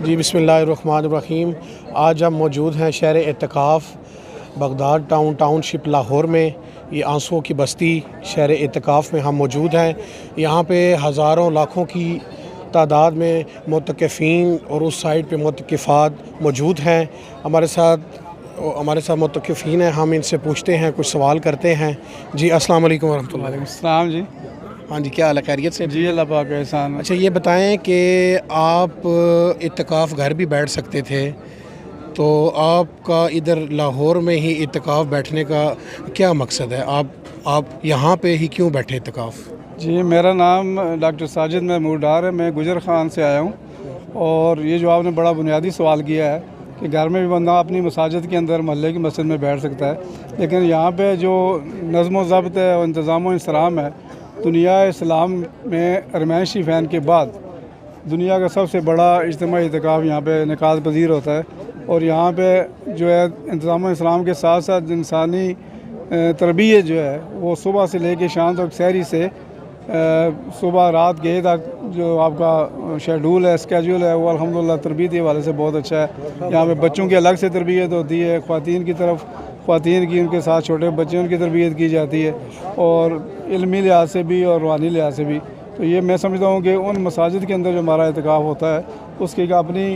جی بسم اللہ الرحمن الرحیم۔ آج ہم موجود ہیں شہر اعتکاف بغداد ٹاؤن شپ لاہور میں۔ یہ آنسوؤں کی بستی شہر اعتکاف میں ہم موجود ہیں۔ یہاں پہ ہزاروں لاکھوں کی تعداد میں معتکفین اور اس سائڈ پہ معتکفات موجود ہیں۔ ہمارے ساتھ معتکفین ہیں، ہم ان سے پوچھتے ہیں، کچھ سوال کرتے ہیں۔ جی السلام علیکم ورحمۃ اللہ۔ وعلیکم السلام جی۔ ہاں جی، کیا حال ہے؟ خیریت سے؟ جی اللہ پاک کا احسان ہے۔ اچھا یہ بتائیں کہ آپ اعتکاف گھر بھی بیٹھ سکتے تھے، تو آپ کا ادھر لاہور میں ہی اعتکاف بیٹھنے کا کیا مقصد ہے؟ آپ یہاں پہ ہی کیوں بیٹھے اعتکاف؟ جی میرا نام ڈاکٹر ساجد محمود ڈار ہے، میں گجر خان سے آیا ہوں۔ اور یہ جو آپ نے بڑا بنیادی سوال کیا ہے کہ گھر میں بھی بندہ اپنی مساجد کے اندر محلے کی مسجد میں بیٹھ سکتا ہے، لیکن یہاں پہ جو نظم و ضبط ہے اور انتظام و انصرام ہے، دنیا اسلام میں ارمین شریفین کے بعد دنیا کا سب سے بڑا اجتماعی اعتکاف یہاں پہ انعقاد پذیر ہوتا ہے۔ اور یہاں پہ جو ہے انتظام و انصرام کے ساتھ ساتھ انسانی تربیت جو ہے وہ صبح سے لے کے شام تک، سحری سے صبح رات گئے تک جو آپ کا شیڈول ہے، اسکیجول ہے، وہ الحمدللہ تربیتی حوالے سے بہت اچھا ہے۔ یہاں پہ بچوں کی الگ سے تربیت ہوتی ہے، خواتین کی طرف خواتین کی، ان کے ساتھ چھوٹے بچے ان کی تربیت کی جاتی ہے، اور علمی لحاظ سے بھی اور روحانی لحاظ سے بھی۔ تو یہ میں سمجھتا ہوں کہ ان مساجد کے اندر جو ہمارا اعتکاف ہوتا ہے اس کی اپنی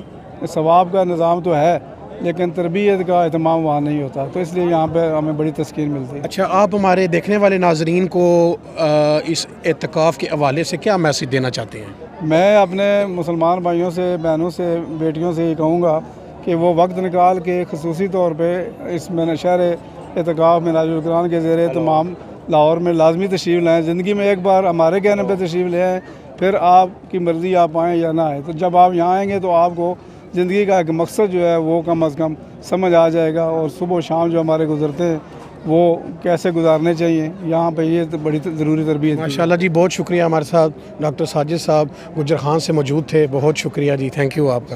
ثواب کا نظام تو ہے، لیکن تربیت کا اہتمام وہاں نہیں ہوتا، تو اس لیے یہاں پہ ہمیں بڑی تسکین ملتی ہے۔ اچھا، آپ ہمارے دیکھنے والے ناظرین کو اس اعتکاف کے حوالے سے کیا میسج دینا چاہتے ہیں؟ میں اپنے مسلمان بھائیوں سے، بہنوں سے، بیٹیوں سے یہ کہوں گا کہ وہ وقت نکال کے خصوصی طور پہ اس شہر اعتکاف معراج القرآن کے زیر اہتمام لاہور میں لازمی تشریف لائیں۔ زندگی میں ایک بار ہمارے کہنے پہ تشریف لے آئیں، پھر آپ کی مرضی آپ آئیں یا نہ آئیں۔ تو جب آپ یہاں آئیں گے تو آپ کو زندگی کا ایک مقصد جو ہے وہ کم از کم سمجھ آ جائے گا، اور صبح و شام جو ہمارے گزرتے ہیں وہ کیسے گزارنے چاہیے، یہاں پہ یہ بڑی ضروری تربیت ہے۔ ماشاءاللہ جی، بہت شکریہ۔ ہمارے ساتھ ڈاکٹر ساجد صاحب گجر خان سے موجود تھے، بہت شکریہ جی، تھینک یو آپ کا۔